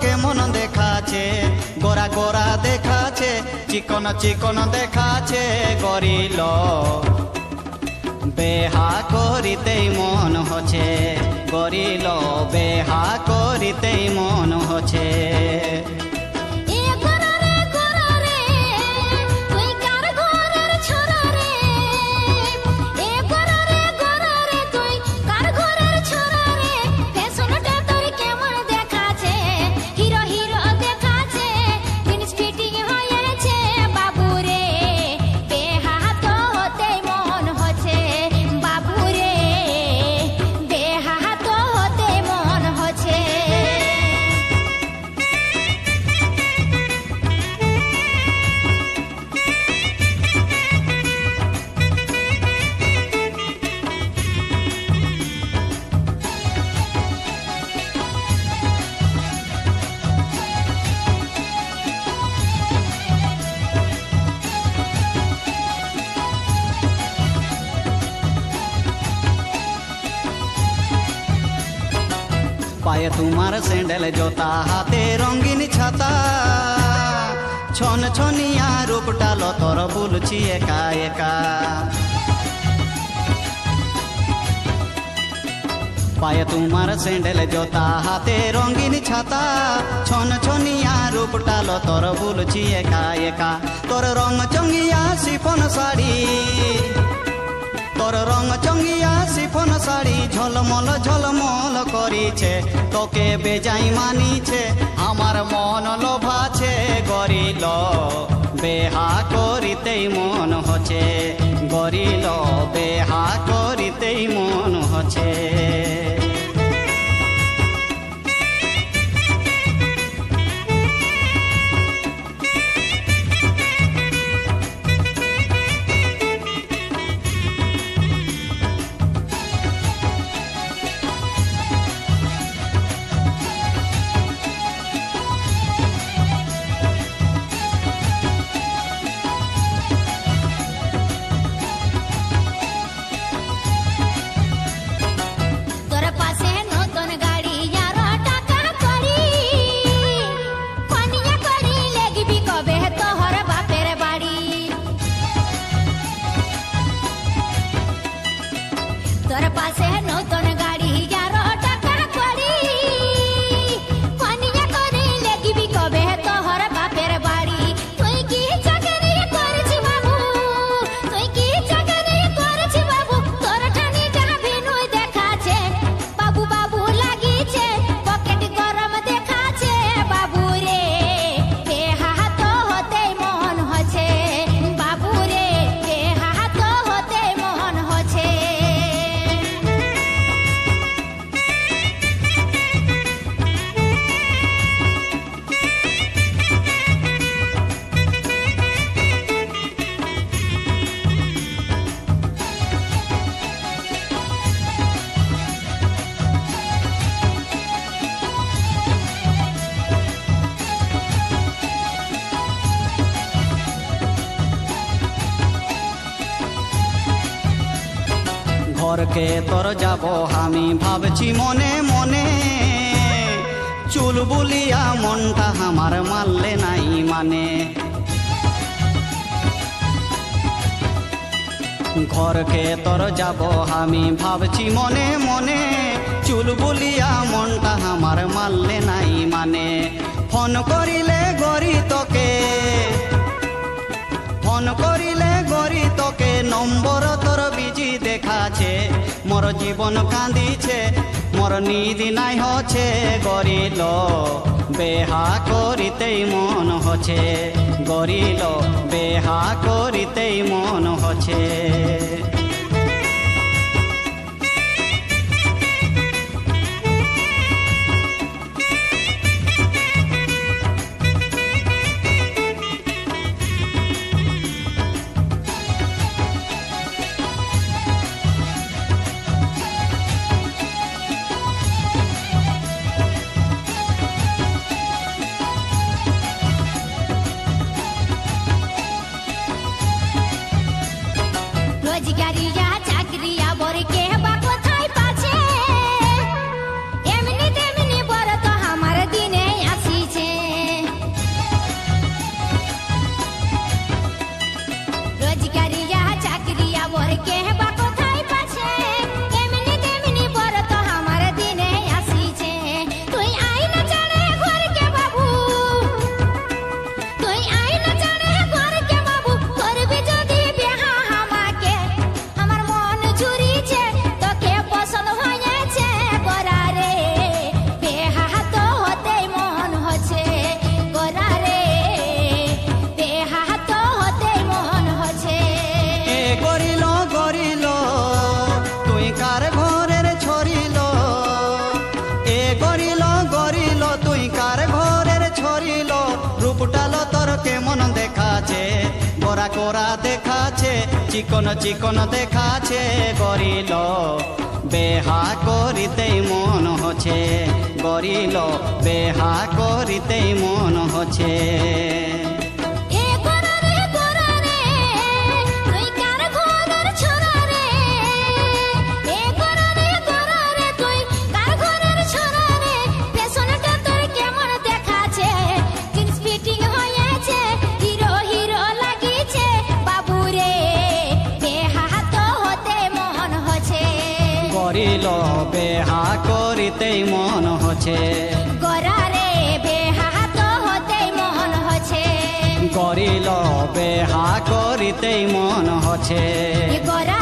কেমন দেখাছে, গোরা গোরা দেখাছে, চিকন চিকন দেখাছে গরিল। বেহা করিতেই মন হচ্ছে গরিল, বেহা করিতেই মন হচ্ছে। পায়ে তোমার স্যান্ডেল জোতা, হাতে রঙিন ছাতা, ছন ছনিয়া রূপটা লতর বুলছি একা একা। পায়ে তোমার স্যান্ডেল জোতা, হাতে রঙিন ছাতা, ছন ছনিয়া রূপটা লতর বুলছি একা একা। তোর রং চঙ্গিয়া শিফন শাড়ি, তোর রং চঙ্গিয়া শিফন শাড়ি ঝলমল ঝলমল করিছে, তোকে বেজাই মানিছে আমার মন লোভাছে গরিল। বেহা করিতেই মন হচ্ছে গরিল, বেহা করিতেই মন হচ্ছে। তোর পাশে নতুন গাড়ি যার টাকা কড়ি, পানিয়া করে লেগিবি কবে তোহর বাপের বাড়ি। তুই কি চাকরি করেছি বাবু, তুই কি চাকরি করেছি বাবু, তোর ঠানি যাবি নই দেখাছে বাবু, বাবু লাগিছে পকেট গরম দেখাছে বাবু রে। বেহা তো হতে মন হচ্ছে বাবু রে, বেহা তো হতে মন হচ্ছে। ঘরকে তোর যাব আমি ভাবছি মনে মনে, চুল বুলিয়া মনটা আমার মারলে নাই মানে। ঘরকে তোর যাব আমি ভাবছি মনে মনে, চুল বুলিয়া মনটা আমার মারলে নাই মানে। ফোন করিলে গরি তোকে, ফোন করিলে গরি তোকে, নম্বর তোর বিজি দেখাছে, মোর জীবন কান্দিছে মোর নিদি নাই হচ্ছে গরিল। বেহা করিতেই মন হচ্ছে গরিল, বেহা করিতেই মন হচ্ছে। রোজগার কোরা কোরা দেখাছে চিকন চিকন দেখাছে গরিল বেহা করিতেই মন হচ্ছে গরিল বেহা করিতেই মন হচ্ছে এ গোরা রে তুই কার ঘরের ছোরা রে এ গোরা রে তুই কার ঘরের ছোরা রে পেছনটা তোর কেমন দেখাছে জিন্স ফিটিং হয়েছে হিরো হিরো লাগিছে বাবু রে বেহা তো হতে মন হচ্ছে গরিল বেহা করিতেই মন হচ্ছে গোরা রে বেহা তো হতে মন হচ্ছে গরিল বেহা করিতেই মন হচ্ছে গোরা